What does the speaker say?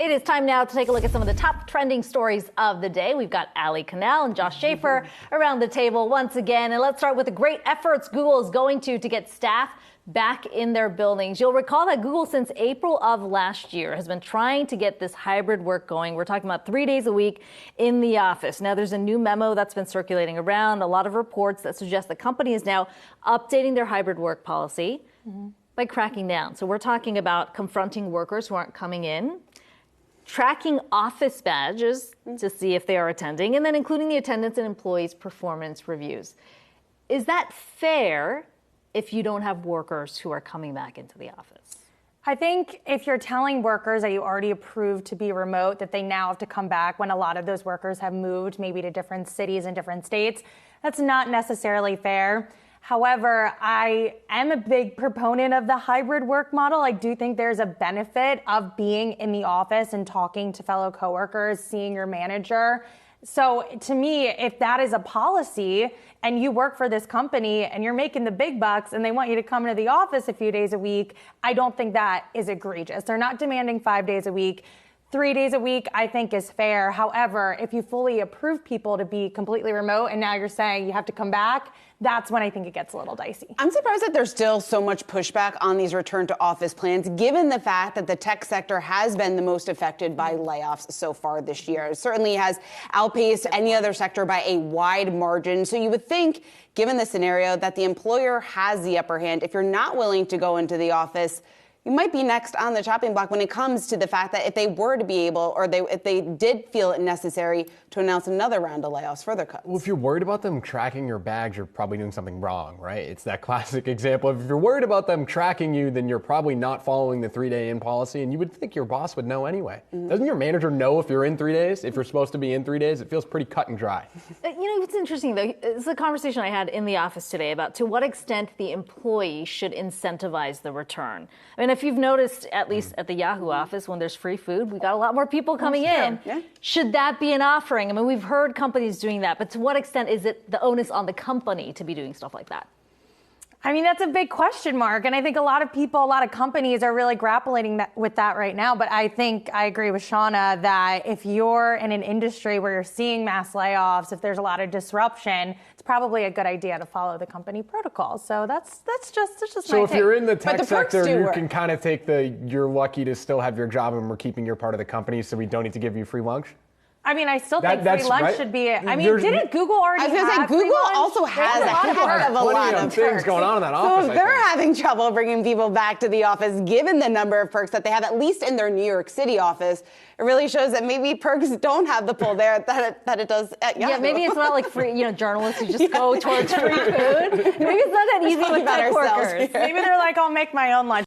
It is time now to take a look at some of the top trending stories of the day. We've got Allie Canal and Schafer around the table once again. And let's start with the great efforts Google is going to get staff back in their buildings. You'll recall that Google, since April of last year, has been trying to get this hybrid work going. We're talking about 3 days a week in the office. Now, there's a new memo that's been circulating around, a lot of reports that suggest the company is now updating their hybrid work policy by cracking down. So we're talking about confronting workers who aren't coming in, tracking office badges to see if they are attending, and then including the attendance and employees' performance reviews. Is that fair if you don't have workers who are coming back into the office? I think if you're telling workers that you already approved to be remote, that they now have to come back when a lot of those workers have moved maybe to different cities and different states, that's not necessarily fair. However, I am a big proponent of the hybrid work model. I do think there's a benefit of being in the office and talking to fellow coworkers, seeing your manager. So to me, if that is a policy and you work for this company and you're making the big bucks and they want you to come into the office a few days a week, I don't think that is egregious. They're not demanding 5 days a week. 3 days a week, I think, is fair. However, if you fully approve people to be completely remote and now you're saying you have to come back, that's when I think it gets a little dicey. I'm surprised that there's still so much pushback on these return to office plans, given the fact that the tech sector has been the most affected by layoffs so far this year. It certainly has outpaced any other sector by a wide margin. So you would think, given the scenario, that the employer has the upper hand. If you're not willing to go into the office, you might be next on the chopping block when it comes to the fact that if they were to be able, or if they did feel it necessary to announce another round of layoffs, further cuts. Well, if you're worried about them tracking your bags, you're probably doing something wrong, right? It's that classic example. If you're worried about them tracking you, then you're probably not following the 3-day in policy, and you would think your boss would know anyway. Doesn't your manager know if you're in 3 days? If you're supposed to be in 3 days? It feels pretty cut and dry. You know, what's interesting, though, is the conversation I had in the office today about to what extent the employee should incentivize the return. I mean, if you've noticed, at least at the Yahoo office, when there's free food, we got a lot more people coming in. Yeah. Should that be an offering? I mean, we've heard companies doing that, but to what extent is it the onus on the company to be doing stuff like that? I mean, that's a big question mark. And I think a lot of people, a lot of companies are really grappling with that right now. But I think I agree with Seana that if you're in an industry where you're seeing mass layoffs, if there's a lot of disruption, it's probably a good idea to follow the company protocol. So that's just So if you're in the tech the perks sector, do you work. can kind of take you're lucky to still have your job and we're keeping your part of the company, so we don't need to give you free lunch. I mean, I still think free That's lunch right. should be. I mean, didn't Google already I was going to say, have free Google lunch? also has a heck of a lot of things perks. going on in that So office. if they're having trouble bringing people back to the office, given the number of perks that they have, at least in their New York City office, it really shows that maybe perks don't have the pull there that it does at Yahoo. Yeah, maybe it's not like free, journalists who just go towards free food. Maybe it's not that easy with tech workers. Maybe they're like, I'll make my own lunch.